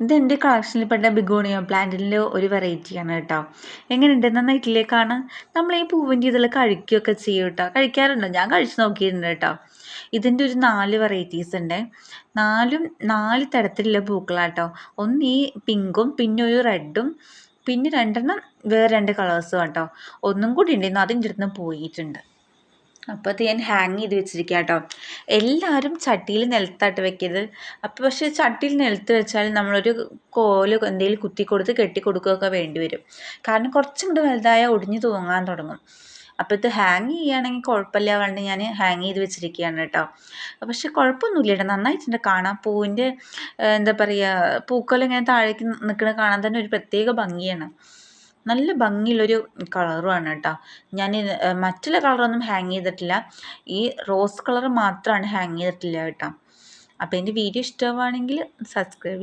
ഇതെൻ്റെ കളക്ഷനിൽപ്പെട്ട ബിഗോണിയ പ്ലാന്റിൻ്റെ ഒരു വെറൈറ്റിയാണ് കേട്ടോ. എങ്ങനെയുണ്ട്? നന്നായിട്ടില്ലേ കാണാൻ? നമ്മൾ ഈ പൂവിൻ്റെ ഇതിൽ കഴിക്കുകയൊക്കെ ചെയ്യും കേട്ടോ. കഴിക്കാറുണ്ടോ? ഞാൻ കഴിച്ച് നോക്കിയിട്ടുണ്ട് കേട്ടോ. ഇതിൻ്റെ ഒരു 4 വെറൈറ്റീസ് ഉണ്ട്. 4 തരത്തിലുള്ള പൂക്കളാട്ടോ. ഒന്ന് ഈ പിങ്കും പിന്നെ ഒരു റെഡും പിന്നെ 2 വേറെ 2 കളേഴ്സും കേട്ടോ. ഒന്നും കൂടി ഉണ്ടായിരുന്നു, അതിൻ്റെ അടുത്ത് പോയിട്ടുണ്ട്. അപ്പോൾ അത് ഞാൻ ഹാങ് ചെയ്ത് വെച്ചിരിക്കുക കേട്ടോ. എല്ലാവരും ചട്ടിയിൽ നിലത്താട്ട് വെക്കരുത്. അപ്പോൾ പക്ഷേ ചട്ടിയിൽ നിലത്ത് വെച്ചാൽ നമ്മളൊരു കോല് എന്തെങ്കിലും കുത്തി കൊടുത്ത് കെട്ടി കൊടുക്കുകയൊക്കെ വേണ്ടി വരും. കാരണം കുറച്ചും കൂടി വലുതായാൽ ഒടിഞ്ഞു തൂങ്ങാൻ തുടങ്ങും. അപ്പോൾ ഇത് ഹാങ് ചെയ്യുകയാണെങ്കിൽ കുഴപ്പമില്ല പറഞ്ഞിട്ട് ഞാൻ ഹാങ് ചെയ്ത് വെച്ചിരിക്കുകയാണ് കേട്ടോ. പക്ഷെ കുഴപ്പമൊന്നുമില്ല കേട്ടോ, നന്നായിട്ടുണ്ട് കാണാൻ. പൂവിൻ്റെ എന്താ പറയുക, പൂക്കളിങ്ങനെ താഴേക്ക് നിൽക്കുന്നത് കാണാൻ തന്നെ ഒരു പ്രത്യേക ഭംഗിയാണ്. നല്ല ഭംഗിയുള്ളൊരു കളറുമാണ് കേട്ടോ. ഞാൻ മറ്റുള്ള കളറൊന്നും ഹാങ് ചെയ്തിട്ടില്ല, ഈ റോസ് കളർ മാത്രമാണ് ഹാങ് ചെയ്തിട്ടില്ല കേട്ടോ. അപ്പോൾ എൻ്റെ വീഡിയോ ഇഷ്ടമാണെങ്കിൽ സബ്സ്ക്രൈബ്